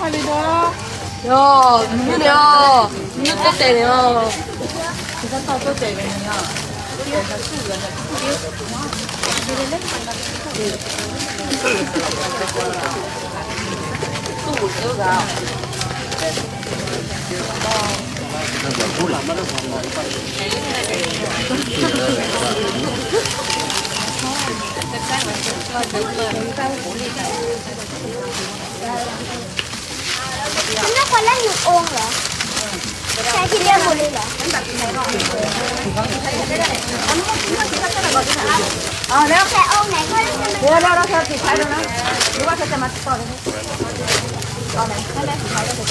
야, 누구냐? 누구 때려? 이거 또 때리냐? 또 올려가.คุณนักคนเล่นหนึ่งองค์เหรอใช่ที่เรียกหมดเลยเหรอแล้วแค่องค์ไหนก็ได้เดี๋ยวเราแค่ติดท้ายแล้วนะหรือว่าจะมาต่อเลยตอนไหนถ้าได้สุดท้ายก็จะ